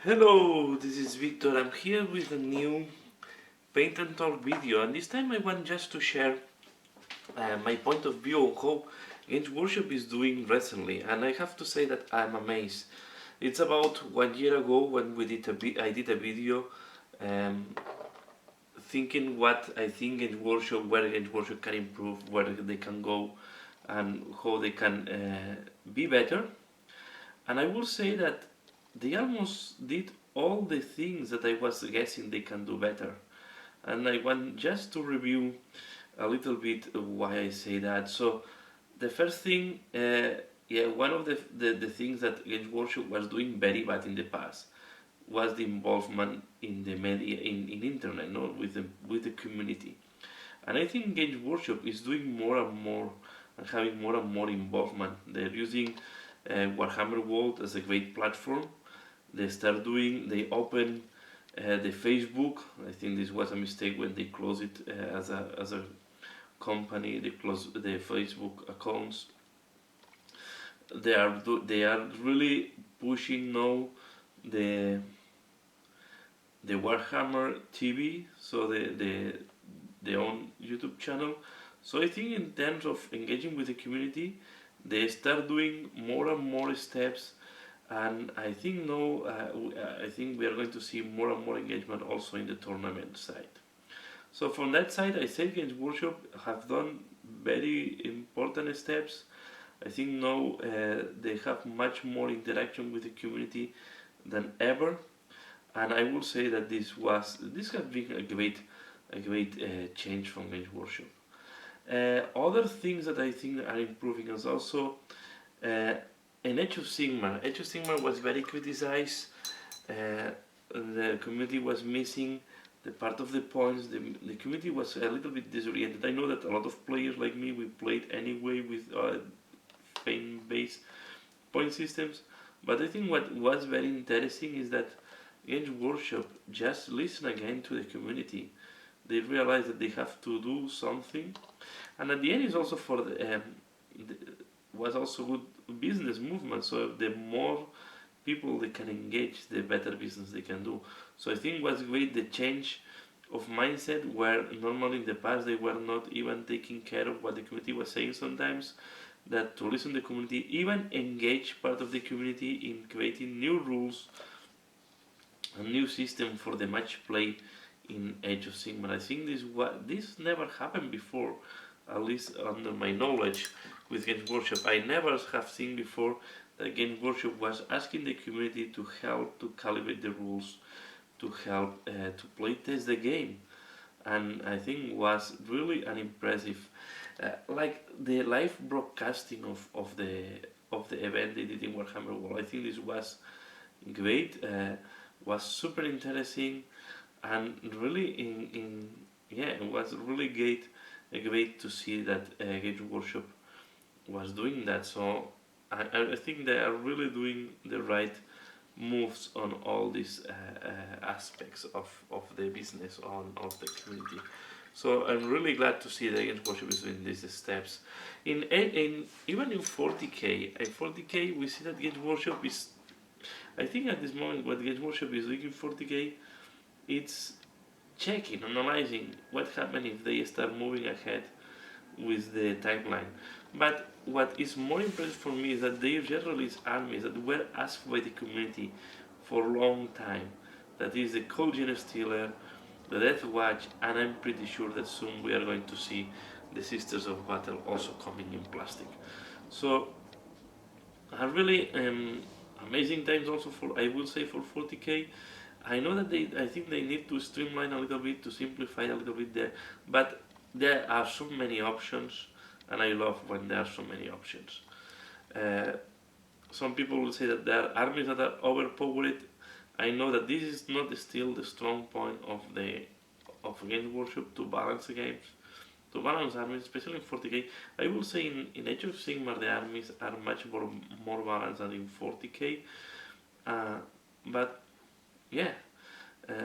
Hello, this is Victor. I'm here with a new Paint and Talk video, and this time I want just to share my point of view on how Games Workshop is doing recently, and I have to say that I'm amazed. It's about 1 year ago when I did a video um, thinking what I think Games Workshop, where Games Workshop can improve, where they can go, and how they can be better. And I will say that they almost did all the things that I was guessing they can do better. And I want just to review a little bit of why I say that. So the first thing, one of the things that Games Workshop was doing very bad in the past was the involvement in the media, in internet, no, with the community. And I think Games Workshop is doing more and more and having more and more involvement. They're using Warhammer World as a great platform. They open the Facebook. I think this was a mistake when they closed it as a company. They closed the Facebook accounts. They are really pushing now the the Warhammer TV, so their own YouTube channel. So I think in terms of engaging with the community, they start doing more and more steps, and I think now I think we are going to see more and more engagement also in the tournament side. So from that side, I say Games Workshop have done very important steps. I think now they have much more interaction with the community than ever, and I will say that this has been a great change from Games Workshop. Other things that I think are improving is also uh, in Age of Sigmar. Age of Sigmar was very criticized. The community was missing the part of the points. The community was a little bit disoriented. I know that a lot of players like me, we played anyway with paint-based point systems, but I think what was very interesting is that Games Workshop just listen again to the community. They realize that they have to do something, and at the end is also the was also good business movement. So the more people they can engage, the better business they can do. So I think was great the change of mindset where normally in the past they were not even taking care of what the community was saying sometimes, that to listen to the community, even engage part of the community in creating new rules, a new system for the match play in Age of Sigmar. I think this never happened before, at least under my knowledge with Games Workshop. I never have seen before that Games Workshop was asking the community to help to calibrate the rules, to help to play test the game, and I think was really an impressive, like the live broadcasting of the event they did in Warhammer World. I think this was great. Was super interesting, and really it was really great to see that Games Workshop was doing that. So I think they are really doing the right moves on all these aspects of the business of the community. So I'm really glad to see that Games Workshop is doing these steps. In even in 40k we see that Games Workshop is. I think at this moment what Games Workshop is doing in 40k, it's checking, analyzing what happens if they start moving ahead with the timeline. But what is more impressive for me is that they just released armies that were asked by the community for a long time. That is the Cold Gene Stealer, the Death Watch, and I'm pretty sure that soon we are going to see the Sisters of Battle also coming in plastic. So are really amazing times also for, I will say, for 40k. I know that I think they need to streamline a little bit, to simplify a little bit there, but there are so many options, and I love when there are so many options. Uh, some people will say that there are armies that are overpowered. I know that this is not still the strong point of Games Workshop to balance the games, to balance armies, especially in 40k. I will say in Age of Sigmar the armies are much more balanced than in 40k. Uh, but yeah,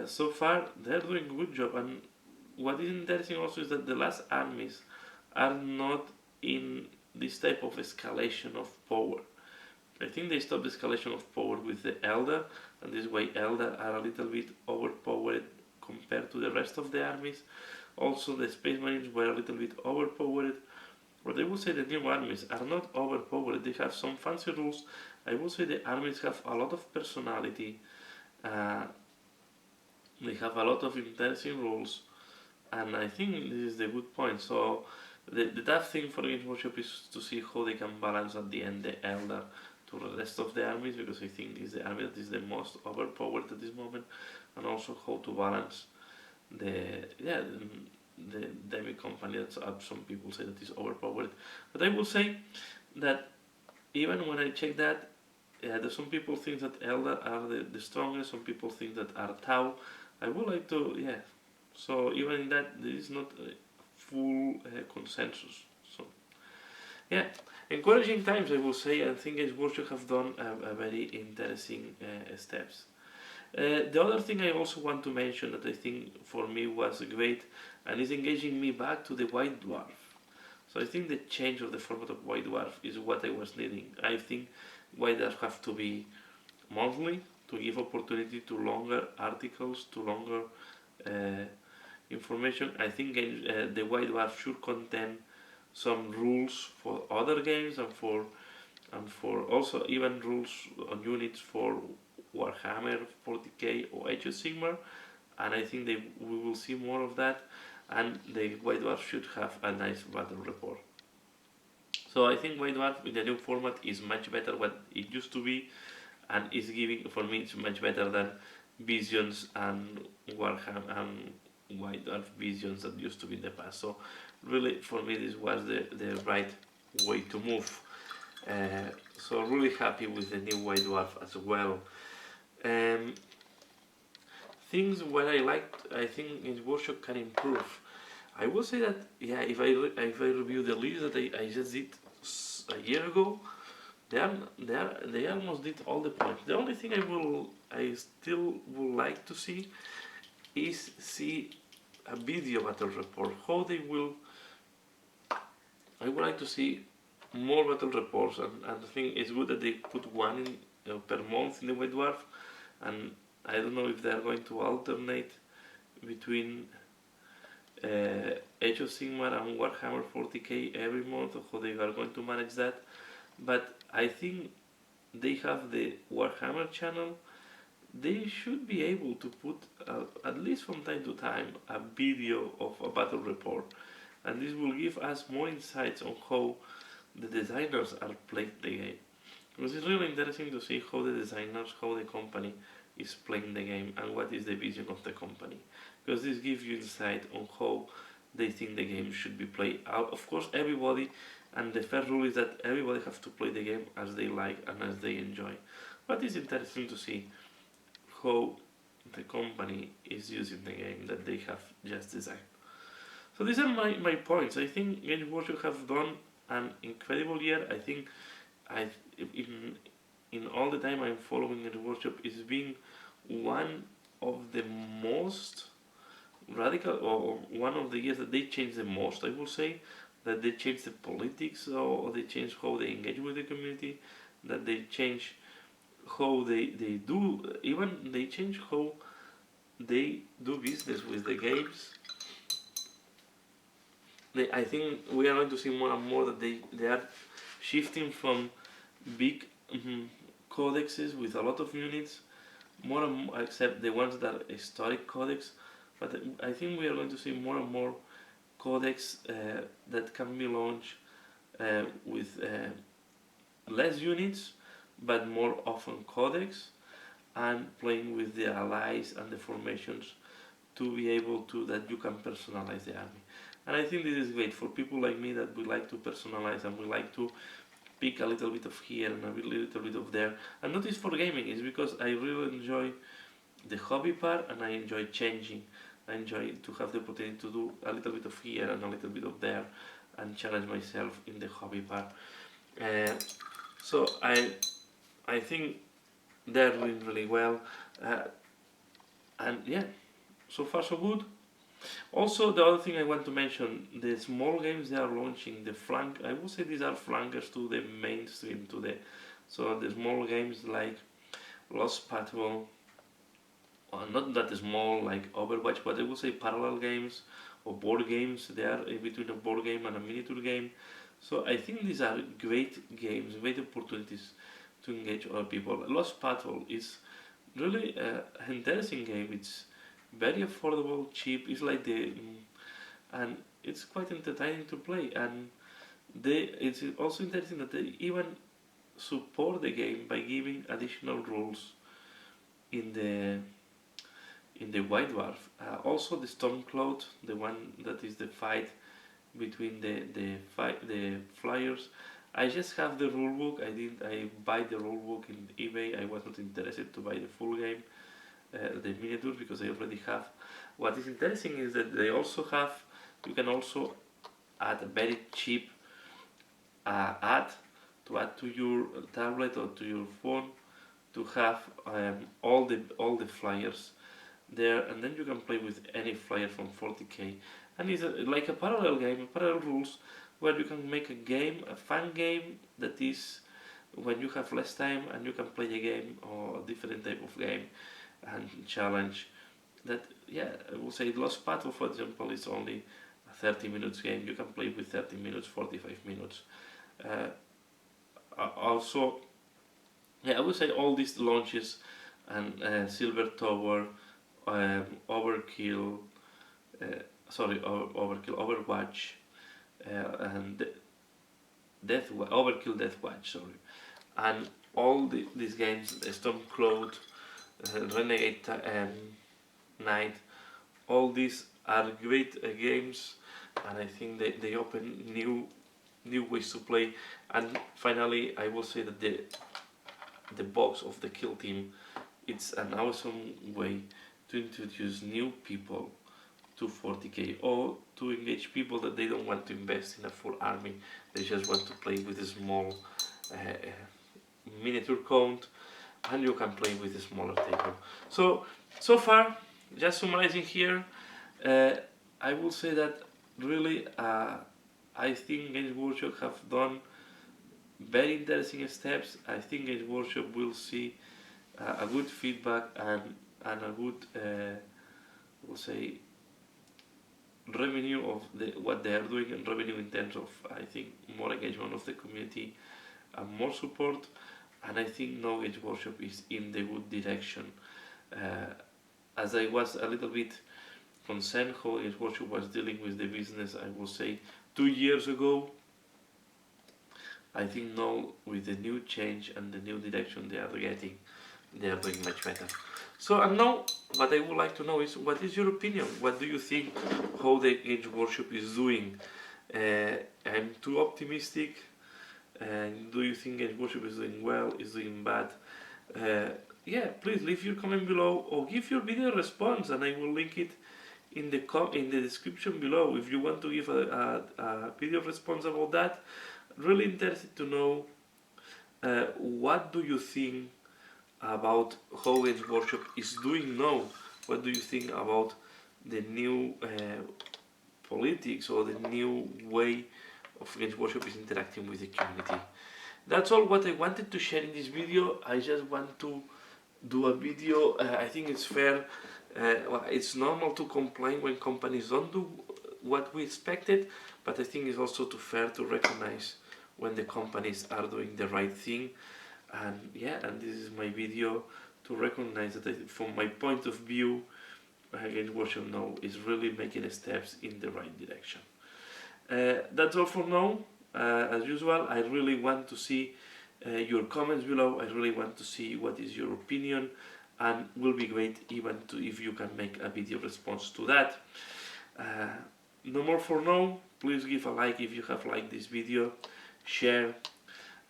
so far they're doing a good job. And what is interesting also is that the last armies are not in this type of escalation of power. I think they stopped the escalation of power with the Elder, and this way Elder are a little bit overpowered compared to the rest of the armies. Also, the Space Marines were a little bit overpowered, but I would say the new armies are not overpowered. They have some fancy rules. I would say the armies have a lot of personality. Uh, they have a lot of interesting rules, and I think this is the good point. So the tough thing for Games Workshop is to see how they can balance at the end the Elder to the rest of the armies, because I think it's the army that is the most overpowered at this moment, and also how to balance the yeah the Demi company that some people say that is overpowered. But I will say that even when I check that, yeah, there's some people think that Elder are the strongest, some people think that are Tau. I would like to, yeah. So even in that, there is not a full consensus. So yeah, encouraging times, I will say. I think Games Workshop have done a very interesting steps. The other thing I also want to mention that I think for me was great and is engaging me back to the White Dwarf. So I think the change of the format of White Dwarf is what I was needing. I think White Dwarf have to be monthly to give opportunity to longer articles, to longer uh, information. I think the White Dwarf should contain some rules for other games and for also even rules on units for Warhammer 40k or Age of Sigmar, and I think we will see more of that, and the White Dwarf should have a nice battle report. So I think White Dwarf in the new format is much better what it used to be, and is giving, for me it's much better than Visions and Warhammer and White Dwarf Visions that used to be in the past. So really for me this was the right way to move. So really happy with the new White Dwarf as well. Um, Things where I liked, I think his workshop can improve. I will say that yeah, if I review the list that I just did a year ago, they almost did all the points. The only thing I still would like to see is see a video battle report. How they will. I would like to see more battle reports, and I think it's good that they put one in, per month in the White Dwarf, and I don't know if they are going to alternate between Age of Sigmar and Warhammer 40k every month, or how they are going to manage that. But I think they have the Warhammer channel. They should be able to put, at least from time to time, a video of a battle report, and this will give us more insights on how the designers are playing the game. Because it's really interesting to see how the designers, how the company is playing the game, and what is the vision of the company. Because this gives you insight on how they think the game should be played. Of course, everybody, and the first rule is that everybody has to play the game as they like and as they enjoy. But it's interesting to see how the company is using the game that they have just designed. So these are my points. I think Games Workshop have done an incredible year. I think I in in all the time I'm following Games Workshop is being one of the most radical, or one of the years that they changed the most. I will say that they changed the politics, or they changed how they engage with the community, that they change how they do, even they change how they do business with the games. I think we are going to see more and more that they are shifting from big codexes with a lot of units, more and more, except the ones that are historic codex. But I think we are going to see more and more codex that can be launched with less units, but more often codex, and playing with the allies and the formations to be able to that you can personalize the army. And I think this is great for people like me that we like to personalize and we like to pick a little bit of here and a little bit of there. And not just for gaming, it's because I really enjoy the hobby part, and I enjoy changing. I enjoy to have the opportunity to do a little bit of here and a little bit of there, and challenge myself in the hobby part. Uh, so I think they're doing really well, uh, and yeah, so far so good. Also, the other thing I want to mention, the small games they are launching, the flank, I would say these are flankers to the mainstream, to the So the small games like Lost Patrol, not that small like Overwatch, but I would say parallel games or board games. They are in between a board game and a miniature game. So I think these are great games, great opportunities to engage other people. Lost Patrol is really an interesting game. It's very affordable, cheap. It's like and it's quite entertaining to play. And it's also interesting that they even support the game by giving additional rules in the White Dwarf. Also the Stormcloud, the one that is the fight between the flyers. I just have the rulebook. I buy the rulebook in eBay. I was not interested to buy the full game, the miniatures, because I already have. What is interesting is that they also have. You can also add a very cheap ad to add to your tablet or to your phone to have all the flyers there, and then you can play with any flyer from 40k, and it's like a parallel game, parallel rules, where you can make a game, a fun game that is when you have less time and you can play a game or a different type of game and challenge that. Yeah, I will say Lost Patrol, for example, is only a 30 minutes game. You can play with 30 minutes, 45 minutes. uh, Also, yeah, I would say all these launches and Silver Tower, Overkill, uh, Overkill, Overwatch, and Overkill, Death Watch, sorry, and all these games, Stormcloud, Renegade Knight, all these are great games, and I think they open new ways to play. And finally, I will say that the box of the Kill Team, it's an awesome way to introduce new people to 40k, or to engage people that they don't want to invest in a full army. They just want to play with a small miniature count, and you can play with a smaller table. So far, just summarizing here, I will say that really I think Games Workshop have done very interesting steps. I think Games Workshop will see a good feedback and a good, we'll say, revenue of what they are doing, and revenue in terms of, I think, more engagement of the community and more support. And I think now Games Workshop is in the good direction. As I was a little bit concerned how Games Workshop was dealing with the business, I will say 2 years ago, I think now with the new change and the new direction they are getting, they are doing much better. So, and now what I would like to know is, what is your opinion? What do you think how the Games Workshop is doing? I'm too optimistic? Do you think Games Workshop is doing well, is doing bad? Yeah, please leave your comment below, or give your video response, and I will link it in the description below if you want to give a video response about that. Really interested to know what do you think about how Games Workshop is doing now. What do you think about the new politics, or the new way of Games Workshop is interacting with the community? That's all what I wanted to share in this video. I just want to do a video. I think it's fair. It's normal to complain when companies don't do what we expected, but I think it's also too fair to recognize when the companies are doing the right thing. And yeah, and this is my video to recognize that from my point of view, Games Workshop now is really making steps in the right direction. That's all for now. As usual, I really want to see your comments below. I really want to see what is your opinion, and will be great even if you can make a video response to that. No more for now. Please give a like if you have liked this video, share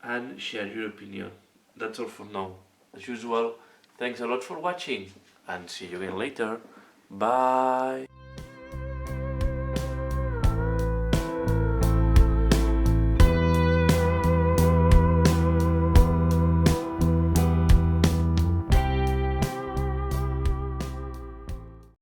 your opinion. That's all for now. As usual, thanks a lot for watching, and see you again later. Bye.